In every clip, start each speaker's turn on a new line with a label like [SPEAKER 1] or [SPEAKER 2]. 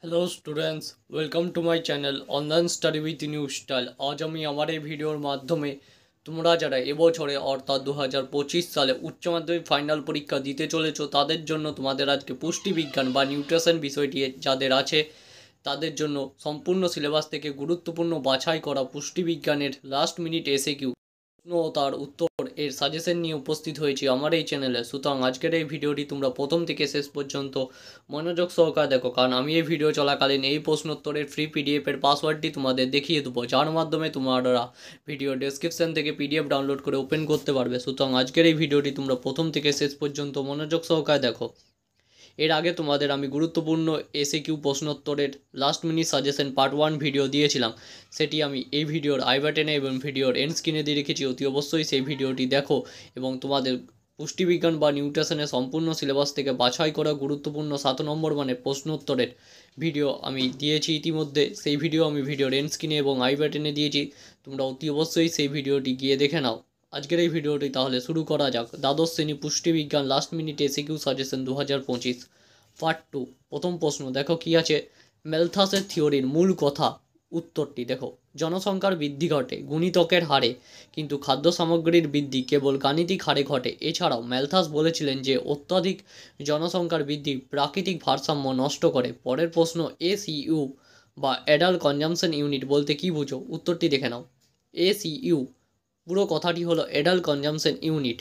[SPEAKER 1] Hello students, welcome to my channel online study with new style. আজ আমি আমার এই ভিডিওর মাধ্যমে তোমরা যারা এবছরে অর্থাৎ 2025 সালে উচ্চ মাধ্যমিক ফাইনাল পরীক্ষা দিতে চলেছো তাদের জন্য তোমাদের আজকে পুষ্টিবিজ্ঞান বা নিউট্রিশন বিষয়টি যাদের আছে তাদের জন্য সম্পূর্ণ সিলেবাস থেকে গুরুত্বপূর্ণ বাছাই করা পুষ্টিবিজ্ঞানের লাস্ট মিনিট এসএকিউ প্রশ্ন ও তার উত্তর এর সাজেশন নিয়ে উপস্থিত হয়েছি আমার এই চ্যানেলে। সুতরাং আজকের এই ভিডিওটি তোমরা প্রথম থেকে শেষ পর্যন্ত মনোযোগ সহকারে দেখো, কারণ আমি এই ভিডিও চলাকালীন এই প্রশ্নোত্তরের ফ্রি পিডিএফ এর পাসওয়ার্ডটি তোমাদের দেখিয়ে দেবো, যার মাধ্যমে তোমরা ভিডিও ডেসক্রিপশন থেকে পিডিএফ ডাউনলোড করে ওপেন করতে পারবে। সুতরাং আজকের এই ভিডিওটি তোমরা প্রথম থেকে শেষ পর্যন্ত মনোযোগ সহকারে দেখো। এর আগে তোমাদের আমি গুরুত্বপূর্ণ এসএকিউ প্রশ্নোত্তরের last minute suggestion part 1 video দিয়েছিলাম, সেটি আমি এই ভিডিওর আই বাটনে এবং ভিডিওর এন্ড স্ক্রিনে দিয়ে রেখেছি। অতি অবশ্যই সেই ভিডিওটি দেখো এবং তোমাদের পুষ্টিবিজ্ঞান বা নিউট্রিশনের সম্পূর্ণ সিলেবাস থেকে বাছাই করা গুরুত্বপূর্ণ 7 নম্বর মানে প্রশ্নোত্তরের ভিডিও আমি দিয়েছি ইতিমধ্যে। সেই ভিডিও আমি ভিডিওর এন্ড স্ক্রিনে এবং আই বাটনে দিয়েছি, তোমরা অতি অবশ্যই সেই ভিডিওটি গিয়ে দেখে নাও। আজকের এই ভিডিওটি তাহলে শুরু করা যাক। দ্বাদশ শ্রেণী পুষ্টিবিজ্ঞান last minute SCQ suggestion 2025 part 2। প্রথম প্রশ্ন দেখো কি আছে, ম্যালথাসের থিওরির মূল কথা। উত্তরটি দেখো, জনসংখ্যার বৃদ্ধি ঘটে গুণিতকের হারে, কিন্তু খাদ্য সামগ্রীর বৃদ্ধি কেবল গাণিতিক হারে ঘটে। এছাড়াও ম্যালথাস বলেছিলেন যে অত্যাধিক জনসংখ্যার বৃদ্ধি প্রাকৃতিক ভারসাম্য নষ্ট করে। পরের প্রশ্ন, এসইউ বা অ্যাডাল্ট কনজাম্পশন ইউনিট বলতে কি বুঝো? উত্তরটি দেখে নাও। এসইউ পুরো কথাটি হলো অ্যাডাল্ট কনজাম্পশন ইউনিট।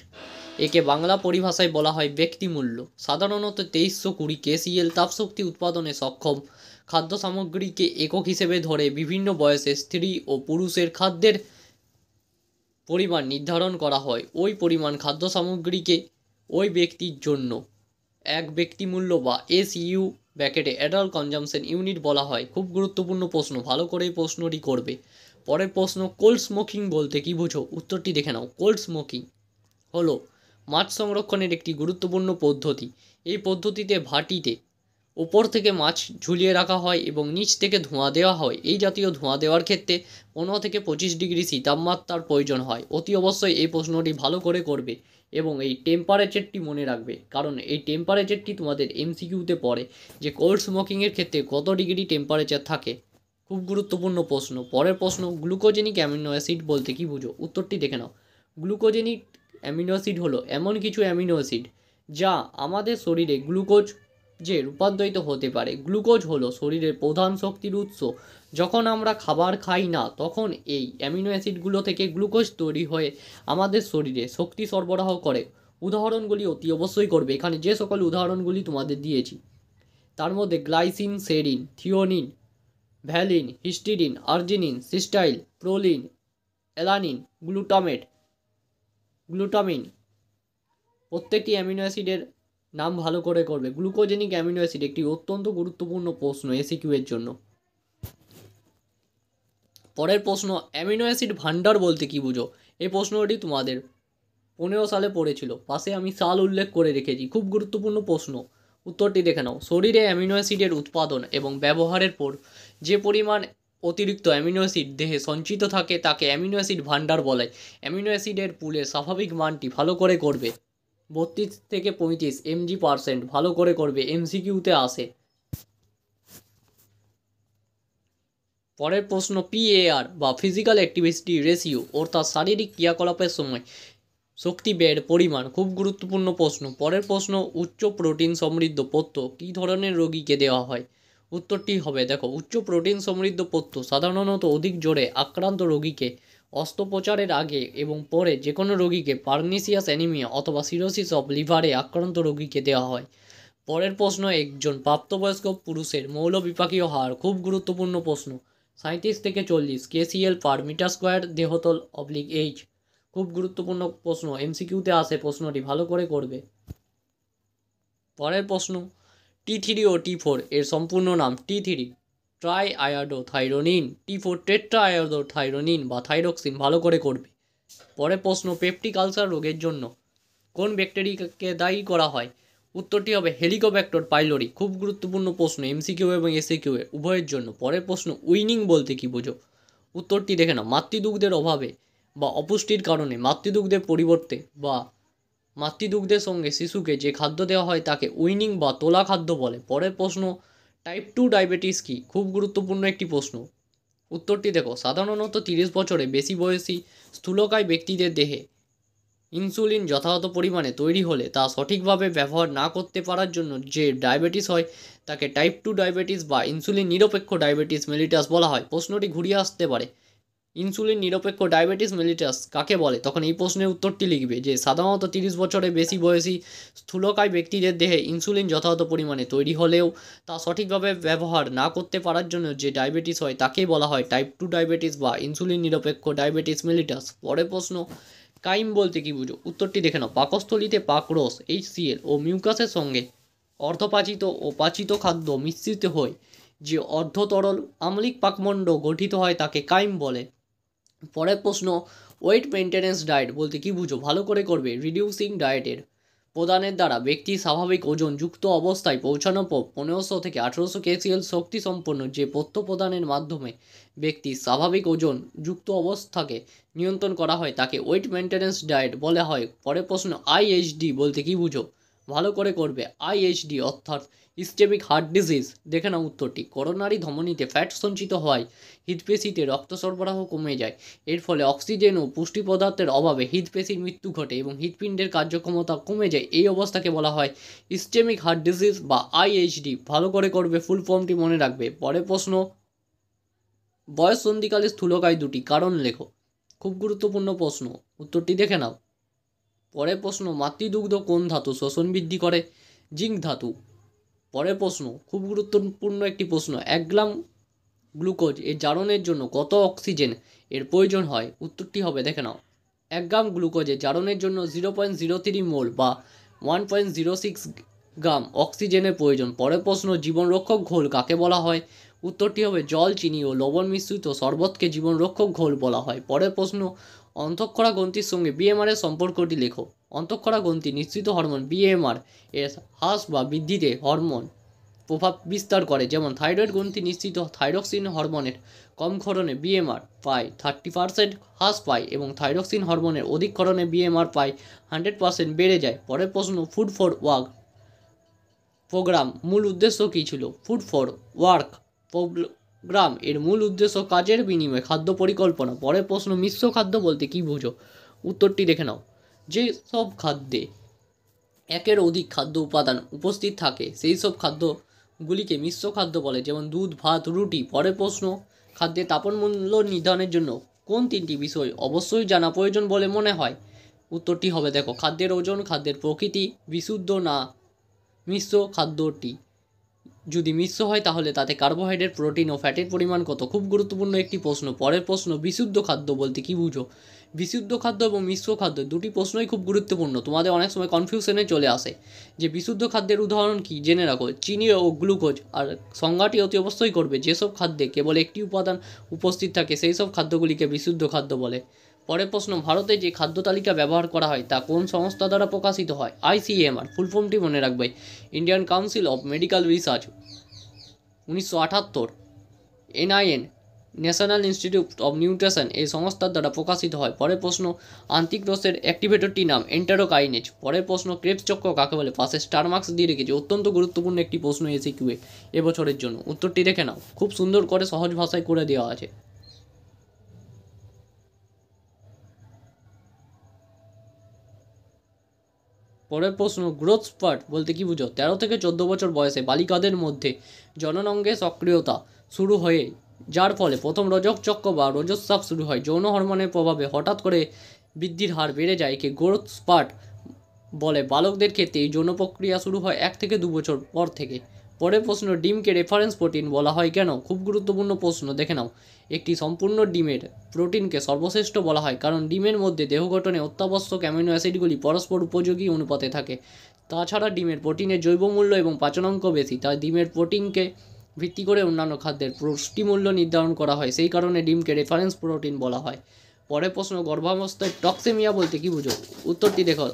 [SPEAKER 1] একে বাংলা পরিভাষায় বলা হয় ব্যক্তিমূল্য। সাধারণত 2320 কেসিএল তাপশক্তি উৎপাদনে সক্ষম খাদ্য সামগ্রীকে একক হিসেবে ধরে বিভিন্ন বয়সে স্ত্রী ও পুরুষের খাদ্যের পরিমাণ নির্ধারণ করা হয়। ওই পরিমাণ খাদ্য সামগ্রীকে ওই ব্যক্তির জন্য এক ব্যক্তিমূল্য বা এসইউ ব্র্যাকেটে অ্যাডাল্ট কনজাম্পশন ইউনিট বলা হয়। খুব গুরুত্বপূর্ণ প্রশ্ন, ভালো করে এই প্রশ্নটি করবে। পরের প্রশ্ন, কোল্ড স্মোকিং বলতে কি বুঝো? উত্তরটি দেখে নাও। কোল্ড স্মোকিং হলো মাছ সংরক্ষণের একটি গুরুত্বপূর্ণ পদ্ধতি। এই পদ্ধতিতে ভাটিতে ওপর থেকে মাছ ঝুলিয়ে রাখা হয় এবং নিচ থেকে ধোঁয়া দেওয়া হয়। এই জাতীয় ধোঁয়া দেওয়ার ক্ষেত্রে 15 থেকে 25 ডিগ্রি সি তাপমাত্রার প্রয়োজন হয়। অতি অবশ্যই এই প্রশ্নটি ভালো করে করবে এবং এই টেম্পারেচারটি মনে রাখবে, কারণ এই টেম্পারেচারটি তোমাদের এমসিকিউতে পড়ে যে কোল্ড স্মোকিংয়ের ক্ষেত্রে কত ডিগ্রি টেম্পারেচার থাকে। খুব গুরুত্বপূর্ণ প্রশ্ন। পরের প্রশ্ন, গ্লুকোজেনিক অ্যামিনো অ্যাসিড বলতে কি বুঝো? উত্তরটি দেখে নাও। গ্লুকোজেনিক অ্যামিনো অ্যাসিড হলো এমন কিছু অ্যামিনো অ্যাসিড যা আমাদের শরীরে গ্লুকোজ যে রূপান্তরিত হতে পারে। গ্লুকোজ হলো শরীরের প্রধান শক্তির উৎস। যখন আমরা খাবার খাই না তখন এই অ্যামিনো অ্যাসিডগুলো থেকে গ্লুকোজ তৈরি হয়ে আমাদের শরীরে শক্তি সরবরাহ করে। উদাহরণগুলি অতি অবশ্যই করবে। এখানে যে সকল উদাহরণগুলি তোমাদের দিয়েছি তার মধ্যে glycine, serine, threonine, valine, histidine, arginine, cysteine, proline, alanine, glutamine প্রত্যেকটি অ্যামিনো অ্যাসিডের নাম ভালো করে করবে। গ্লুকোজেনিক অ্যামিনো অ্যাসিড একটি অত্যন্ত গুরুত্বপূর্ণ প্রশ্ন এসিকিউ এর জন্য। পরের প্রশ্ন, অ্যামিনো অ্যাসিড ভান্ডার বলতে কি বুঝো? এই প্রশ্নটি তোমাদের 15 সালে পড়েছিল, পাশে আমি সাল উল্লেখ করে রেখেছি। খুব গুরুত্বপূর্ণ প্রশ্ন, উত্তরটি দেখে নাও। শরীরে অ্যামিনো অ্যাসিডের উৎপাদন এবং ব্যবহারের পর যে পরিমাণ অতিরিক্ত অ্যামিনো অ্যাসিড দেহে সঞ্চিত থাকে তাকে অ্যামিনো অ্যাসিড ভান্ডার বলে। অ্যামিনো অ্যাসিডের পুলের স্বাভাবিক মানটি ভালো করে করবে 32 থেকে 35 mg%। ভালো করে করবে, এমসিকিউতে আসে। পরের প্রশ্ন, পিএআর বা ফিজিক্যাল অ্যাক্টিভিটি রেশিও অর্থাৎ শারীরিক ক্রিয়াকলাপের সময় শক্তি ব্যয়ের পরিমাণ। খুব গুরুত্বপূর্ণ প্রশ্ন। পরের প্রশ্ন, উচ্চ প্রোটিন সমৃদ্ধ পথ্য কী ধরনের রোগীকে দেওয়া হয়? উত্তরটি হবে দেখো, উচ্চ প্রোটিন সমৃদ্ধ পথ্য সাধারণত অধিক জোরে আক্রান্ত রোগীকে, অস্ত্রোপচারের আগে এবং পরে যে কোনো রোগীকে, পার্নিসিয়াস অ্যানিমিয়া অথবা সিরোসিস অফ লিভারে আক্রান্ত রোগীকে দেওয়া হয়। পরের প্রশ্ন, একজন প্রাপ্তবয়স্ক পুরুষের মৌলবিপাকীয় হার। খুব গুরুত্বপূর্ণ প্রশ্ন। 37 থেকে 40 কেসিএল পার মিটার স্কোয়ার দেহতল অবলিক এইচ। খুব গুরুত্বপূর্ণ প্রশ্ন, এমসিকিউতে আসে, প্রশ্নটি ভালো করে করবে। পরের প্রশ্ন, T3 ও T4 এর সম্পূর্ণ নাম। T3 try iodothyronine, T4 tetra iodothyronine বা থাইরক্সিন। ভালো করে করবে। পরের প্রশ্ন, পেপটিক আলসার রোগের জন্য কোন ব্যাকটেরিয়াকে দায়ী করা হয়? উত্তরটি হবে হেলিকোব্যাক্টর পাইলোরি। খুব গুরুত্বপূর্ণ প্রশ্ন, এমসিকিউ এবং এসিকিউ উভয়ের জন্য। পরের প্রশ্ন, উইনিং বলতে কি বোঝো? উত্তরটি দেখে নাও। মাতৃদুগ্ধের অভাবে বা অপুষ্টির কারণে মাতৃদুগ্ধের পরিবর্তে বা মাতৃদুগ্ধের সঙ্গে শিশুকে যে খাদ্য দেওয়া হয় তাকে উইনিং বা তোলা খাদ্য বলে। পরের প্রশ্ন, টাইপ 2 ডায়াবেটিস কি? খুব গুরুত্বপূর্ণ একটি প্রশ্ন। উত্তরটি দেখো, সাধারণত 30 বছরে বেশি বয়সী স্থূলকায় ব্যক্তিদের দেহে ইনসুলিন যথাযথ পরিমাণে তৈরি হলে তা সঠিকভাবে ব্যবহার না করতে পারার জন্য যে ডায়াবেটিস হয় তাকে টাইপ 2 ডায়াবেটিস বা ইনসুলিন নিরপেক্ষ ডায়াবেটিস মেলিটাস বলা হয়। প্রশ্নটি ঘুরিয়ে আসতে পারে, ইনসুলিন নিরপেক্ষ ডায়াবেটিস মেলিটাস কাকে বলে? তখন এই প্রশ্নের উত্তরটি লিখবে যে সাধারণত 30 বছরের বেশি বয়সী স্থূলকায় ব্যক্তিদের দেহে ইনসুলিন যথাযথ পরিমাণে তৈরি হলেও তা সঠিকভাবে ব্যবহার না করতে পারার জন্য যে ডায়াবেটিস হয় তাকেই বলা হয় টাইপ 2 ডায়াবেটিস বা ইনসুলিন নিরপেক্ষ ডায়াবেটিস মেলিটাস। পরের প্রশ্ন, কাইম বলতে কি বুঝো? উত্তরটি দেখে নাও। পাকস্থলীতে পাকরস HCl ও মিউকাসের সঙ্গে অর্ধপাচিত ও পাচিত খাদ্য মিশ্রিত হয়ে যে অর্ধতরল আম্লিক পাকমণ্ড গঠিত হয় তাকে কাইম বলে। পরের প্রশ্ন, ওয়েট মেনটেন্যান্স ডায়েট বলতে কি বুঝো? ভালো করে করবে। রিডিউসিং ডায়েটের প্রদানের দ্বারা ব্যক্তির স্বাভাবিক ওজন যুক্ত অবস্থায় পৌঁছানোর পর 1500 থেকে 1800 kcal শক্তি সম্পন্ন যে পথ্য প্রদানের মাধ্যমে ব্যক্তির স্বাভাবিক ওজন যুক্ত অবস্থাকে নিয়ন্ত্রণ করা হয় তাকে ওয়েট মেনটেন্যান্স ডায়েট বলা হয়। পরের প্রশ্ন, IHD বলতে কি বুঝো? ভালো করে করবে। IHD অর্থাৎ ইসচেমিক হার্ট ডিজিজ। দেখে নাও উত্তরটি। করোনারি ধমনীতে ফ্যাট সঞ্চিত হওয়ায় হৃদপেশিতে রক্ত সরবরাহ কমে যায়। এর ফলে অক্সিজেন ও পুষ্টি পদার্থের অভাবে হৃদপেশির মৃত্যু ঘটে এবং হৃদপিণ্ডের কার্যক্ষমতা কমে যায়। এই অবস্থাকে বলা হয় ইসচেমিক হার্ট ডিজিজ বা IHD। ভালো করে করবে, ফুল ফর্মটি মনে রাখবে। পরের প্রশ্ন, বয়ঃসন্ধিকালে স্থূলকায় দুটি কারণ লেখো। খুব গুরুত্বপূর্ণ প্রশ্ন, উত্তরটি দেখে নাও। পরের প্রশ্ন, মাতৃদুগ্ধ কোন ধাতু শোষণ বৃদ্ধি করে? জিঙ্ক ধাতু। পরের প্রশ্ন, খুব গুরুত্বপূর্ণ একটি প্রশ্ন, 1 গ্রাম গ্লুকোজ এর জারণের জন্য কত অক্সিজেন এর প্রয়োজন হয়? উত্তরটি হবে, দেখে নাও। 1 গ্রাম গ্লুকোজের জারণের জন্য 0.03 মোল বা 1.06 গ্রাম অক্সিজেনের প্রয়োজন। পরের প্রশ্ন, জীবনরক্ষক ঘোল কাকে বলা হয়? উত্তরটি হবে জল, চিনি ও লবণ মিশ্রিত শরবতকে জীবনরক্ষক ঘোল বলা হয়। পরের প্রশ্ন, অন্তঃক্ষরা গ্রন্থির সঙ্গে BMR এর সম্পর্কটি লেখো। অন্তঃক্ষরা গ্রন্থি নিঃসৃত হরমোন BMR এর হ্রাস বা বৃদ্ধিতে হরমোন প্রভাব বিস্তার করে, যেমন থাইরয়েড গ্রন্থি নিঃসৃত থাইরক্সিন হরমোনের কম ক্ষরণে BMR প্রায় 30% হ্রাস পায় এবং থাইরক্সিন হরমোনের অধিক ক্ষরণে BMR প্রায় 100% বেড়ে যায়। পরের প্রশ্ন, ফুড ফর ওয়ার্ক প্রোগ্রাম মূল উদ্দেশ্য কী ছিল? ফুড ফর ওয়ার্ক প্রোগ্রাম এর মূল উদ্দেশ্য কাজের বিনিময়ে খাদ্য পরিকল্পনা। পরের প্রশ্ন, মিশ্র খাদ্য বলতে কি বুঝো? উত্তরটি দেখে নাও। যে সব খাদ্যে একের অধিক খাদ্য উপাদান উপস্থিত থাকে সেই সব খাদ্যগুলিকে মিশ্র খাদ্য বলে, যেমন দুধ, ভাত, রুটি। পরের প্রশ্ন, খাদ্যের তাপমূল্য নির্ধারণের জন্য কোন 3টি বিষয় অবশ্যই জানা প্রয়োজন বলে মনে হয়? উত্তরটি হবে, দেখো, খাদ্যের ওজন, খাদ্যের প্রকৃতি, বিশুদ্ধ না মিশ্র খাদ্যটি যদি মিশ্র হয় তাহলে তাতে কার্বোহাইড্রেট, প্রোটিন ও ফ্যাটের পরিমাণ কত? খুব গুরুত্বপূর্ণ একটি প্রশ্ন। পরের প্রশ্ন, বিশুদ্ধ খাদ্য বলতে কি বুঝো? বিশুদ্ধ খাদ্য এবং মিশ্র খাদ্য দুটি প্রশ্নই খুব গুরুত্বপূর্ণ, তোমাদের অনেক সময় কনফিউশনে চলে আসে যে বিশুদ্ধ খাদ্যের উদাহরণ কি, জেনে রাখো, চিনি ও গ্লুকোজ। আর সংজ্ঞাটি অতি অবশ্যই করবে, যেসব খাদ্যে কেবল একটি উপাদান উপস্থিত থাকে সেই সব খাদ্যগুলিকে বিশুদ্ধ খাদ্য বলে। পরের প্রশ্ন, ভারতে যে খাদ্য তালিকা ব্যবহার করা হয় তা কোন সংস্থা দ্বারা প্রকাশিত হয়? ICMR। ফুল ফর্মটি মনে রাখবে, Indian council of medical research. 1978 NIN national institute of nutrition এই সংস্থার দ্বারা প্রকাশিত হয়। পরের প্রশ্ন, আন্টিক্রোসের অ্যাক্টিভেটরটির নাম এন্টেরোকাইনেজ। পরের প্রশ্ন, ক্রেবস চক্র কাকে বলে? পাশে স্টার মার্কস দিয়ে রেখেছে, অত্যন্ত গুরুত্বপূর্ণ একটি প্রশ্ন এসিকিউয়ে এবছরের জন্য। উত্তরটি দেখে নাও, খুব সুন্দর করে সহজ ভাষায় করে দেওয়া আছে। পরের প্রশ্ন, গ্রোথ স্পার্ট বলতে কি বুঝো? 13 থেকে 14 বছর বয়সে বালিকাদের মধ্যে জননাঙ্গে সক্রিয়তা শুরু হয়ে যার ফলে প্রথম রজক চক্র বা রজস্রাব শুরু হয়। যৌন হরমোনের প্রভাবে হঠাৎ করে বৃদ্ধির হার বেড়ে যায়, একে গ্রোথ স্পার্ট বলে। বালকদের ক্ষেত্রে এই যৌন প্রক্রিয়া শুরু হয় 1 থেকে 2 বছর পর থেকে। পরের প্রশ্ন, ডিমকে রেফারেন্স প্রোটিন বলা হয় কেন? খুব গুরুত্বপূর্ণ প্রশ্ন, দেখে নাও। একটি সম্পূর্ণ ডিমের প্রোটিনকে সর্বশ্রেষ্ঠ বলা হয় কারণ ডিমের মধ্যে দেহ গঠনে অত্যাবশ্যক অ্যামিনো অ্যাসিডগুলি পরস্পর উপযোগী অনুপাতে থাকে। তাছাড়া ডিমের প্রোটিনের জৈব মূল্য এবং পাচনাঙ্ক বেশি, তাই ডিমের প্রোটিনকে ভিত্তি করে অন্যান্য খাদ্যের পুষ্টিমূল্য নির্ধারণ করা হয়, সেই কারণে ডিমকে রেফারেন্স প্রোটিন বলা হয়। পরের প্রশ্ন, গর্ভাবস্থায় টক্সেমিয়া বলতে কি বুঝো? উত্তরটি দেখো,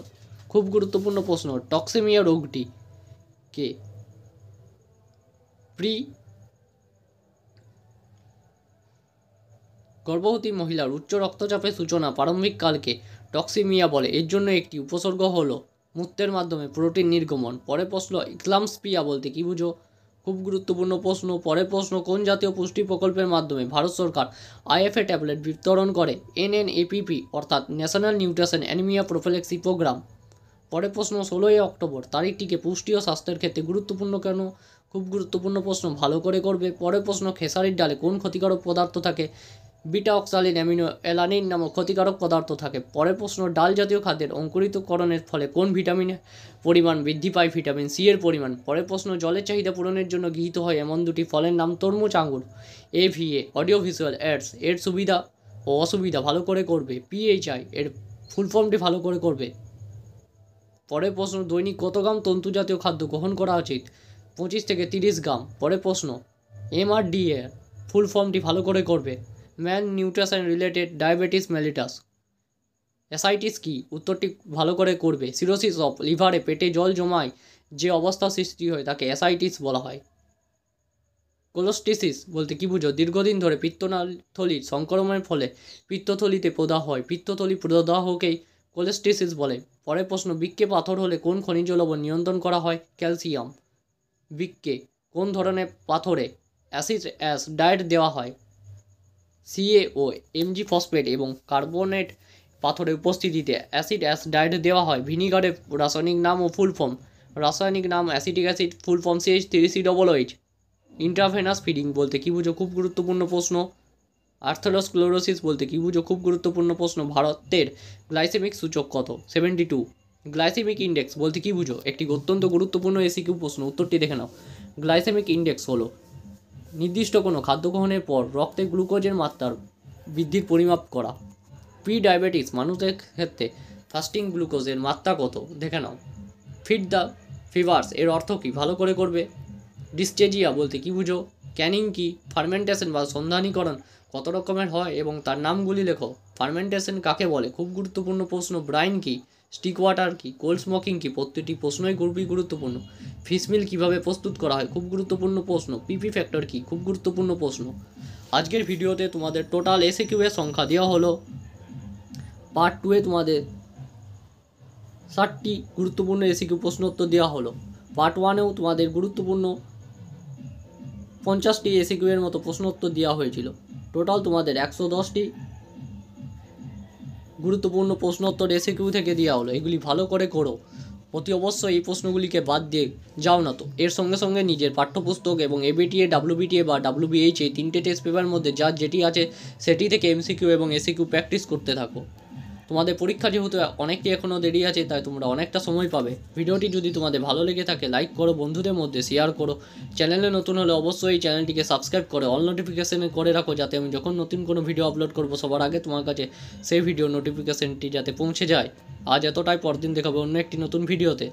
[SPEAKER 1] খুব গুরুত্বপূর্ণ প্রশ্ন, টক্সেমিয়া রোগটি কে গর্ভবতী মহিলার উচ্চ রক্তচাপের সূচনা প্রারম্ভিক কালকে টক্সেমিয়া বলে। এর জন্য একটি উপসর্গ হলো মূত্রের মাধ্যমে প্রোটিন নির্গমন। পরের প্রশ্ন, ইক্লাম্পিয়া বলতে কি বুঝো? খুব গুরুত্বপূর্ণ প্রশ্ন। পরের প্রশ্ন, কোন জাতীয় পুষ্টি প্রকল্পের মাধ্যমে ভারত সরকার আইএফএ ট্যাবলেট বিতরণ করে? এনএনএপিপি অর্থাৎ ন্যাশনাল নিউট্রিশন অ্যানিমিয়া প্রোফিল্যাক্সি প্রোগ্রাম। পরের প্রশ্ন, 16ই অক্টোবর তারিখটিকে পুষ্টি ও স্বাস্থ্যের ক্ষেত্রে গুরুত্বপূর্ণ কেন? খুব গুরুত্বপূর্ণ প্রশ্ন, ভালো করে করবে। পরের প্রশ্ন, খেসারির ডালে কোন ক্ষতিকারক পদার্থ থাকে? বিটা অক্সালিন অ্যামিনো অ্যালানিন নামক ক্ষতিকারক পদার্থ থাকে। পরের প্রশ্ন, ডাল জাতীয় খাদ্যের অঙ্কুরিতকরণের ফলে কোন ভিটামিনের পরিমাণ বৃদ্ধি পায়? ভিটামিন সি এর পরিমাণ। পরের প্রশ্ন, জলের চাহিদা পূরণের জন্য গৃহীত হয় এমন দুটি ফলের নাম? তরমুজ, আঙুর। এভিএ অডিও ভিজুয়াল অ্যাডস এর সুবিধা ও অসুবিধা ভালো করে করবে। পিএইচআই এর ফুল ফর্মটি ভালো করে করবে। পরের প্রশ্ন, দৈনিক কত গ্রাম তন্তু জাতীয় খাদ্য গ্রহণ করা উচিত? 25 থেকে 30 গ্রাম। পরের প্রশ্ন, এমআরডি এর ফুল ফর্মটি ভালো করে করবে। Man nutrition related diabetes mellitus. Ascites কি? উত্তরটি ভালো করে করবে। সিরোসিস অফ লিভারে পেটে জল জমায় যে অবস্থা সৃষ্টি হয় তাকে অ্যাসাইটিস বলা হয়। কোলোস্টিসিস বলতে কি বুঝো? দীর্ঘদিন ধরে পিত্তথলির সংক্রমণের ফলে পিত্তথলিতে প্রদাহ হয়। পিত্তথলি প্রদাহকেই কোলোস্টিসিস বলে। পরের প্রশ্ন, বৃক্কে পাথর হলে কোন খনিজ লবণ নিয়ন্ত্রণ করা হয়? ক্যালসিয়াম। বৃক্কে কোন ধরনের পাথরে অ্যাসিড অ্যাস ডায়েট দেওয়া হয়? সিএও, এমজি ফসফেট এবং কার্বনেট পাথরের উপস্থিতিতে অ্যাসিড অ্যাস ডায়েট দেওয়া হয়। ভিনিগারের রাসায়নিক নাম ও ফুল ফর্ম। রাসায়নিক নাম acetic acid, full form CH3COOH। Intravenous feeding বলতে কি বুঝো? খুব গুরুত্বপূর্ণ প্রশ্ন। আর্থারোস্ক্লেরোসিস বলতে কি বুঝো? খুব গুরুত্বপূর্ণ প্রশ্ন। ভারতের গ্লাইসেমিক সূচক কত? 72। গ্লাইসেমিক ইন্ডেক্স বলতে কি বুঝো? একটি অত্যন্ত গুরুত্বপূর্ণ এসিকিউ প্রশ্ন, উত্তরটি দেখে নাও। গ্লাইসেমিক ইন্ডেক্স হলো নির্দিষ্ট কোনো খাদ্য গ্রহণের পর রক্তে গ্লুকোজের মাত্রার বৃদ্ধির পরিমাপ করা। প্রি ডায়াবেটিস মানুষের ক্ষেত্রে ফাস্টিং গ্লুকোজের মাত্রা কত? দেখে নাও। ফিড দ্য ফিভার্স এর অর্থ কী? ভালো করে করবে। ডিস্টেজিয়া বলতে কি বুঝো? ক্যানিং কি? ফার্মেন্টেশন বা সন্ধানীকরণ কত রকমের হয় এবং তার নামগুলি লেখো। ফার্মেন্টেশন কাকে বলে? খুব গুরুত্বপূর্ণ প্রশ্ন। ব্রাইন কি? স্টিক ওয়াটার কি? কোল্ড স্মোকিং কি? প্রত্যেকটি প্রশ্নই খুবই গুরুত্বপূর্ণ। ফিশ মিল কীভাবে প্রস্তুত করা হয়? খুব গুরুত্বপূর্ণ প্রশ্ন। পিপি ফ্যাক্টর কি? খুব গুরুত্বপূর্ণ প্রশ্ন। আজকের ভিডিওতে তোমাদের টোটাল এসিকিউ এর সংখ্যা দেওয়া হলো। পার্ট 2 এ তোমাদের 60টি গুরুত্বপূর্ণ এসিকিউ প্রশ্ন উত্তর দেওয়া হলো। পার্ট 1এও তোমাদের গুরুত্বপূর্ণ 50টি এসিকিউ এর মতো প্রশ্ন উত্তর দেওয়া হয়েছিল। টোটাল তোমাদের 110টি গুরুত্বপূর্ণ প্রশ্ন উত্তর এসিকিউ থেকে দেওয়া হলো। এগুলি ভালো করে করো। অতি অবশ্যই এই প্রশ্নগুলিকে বাদ দিয়ে যাও না তো। এর সঙ্গে সঙ্গে নিজের পাঠ্যপুস্তক এবং এবিটিএ, ডাব্লিউবিটিএ বা ডাব্লিউবিএইচ এই 3টে টেস্ট পেপারের মধ্যে যার যেটি আছে সেটি থেকে এমসিকিউ এবং এসিকিউ প্র্যাকটিস করতে থাকো। তোমাদের পরীক্ষা যেহেতু অনেকটি এখনও দেরি আছে, তাই তোমরা অনেকটা সময় পাবে। ভিডিওটি যদি তোমাদের ভালো লেগে থাকে লাইক করো, বন্ধুদের মধ্যে শেয়ার করো। চ্যানেলে নতুন হলে অবশ্যই এই চ্যানেলটিকে সাবস্ক্রাইব করে অল নোটিফিকেশানে করে রাখো, যাতে আমি যখন নতুন কোনো ভিডিও আপলোড করবো সবার আগে তোমার কাছে সেই ভিডিও নোটিফিকেশানটি যাতে পৌঁছে যায়। আজ এতটাই, পরদিন দেখাবো অন্য একটি নতুন ভিডিওতে।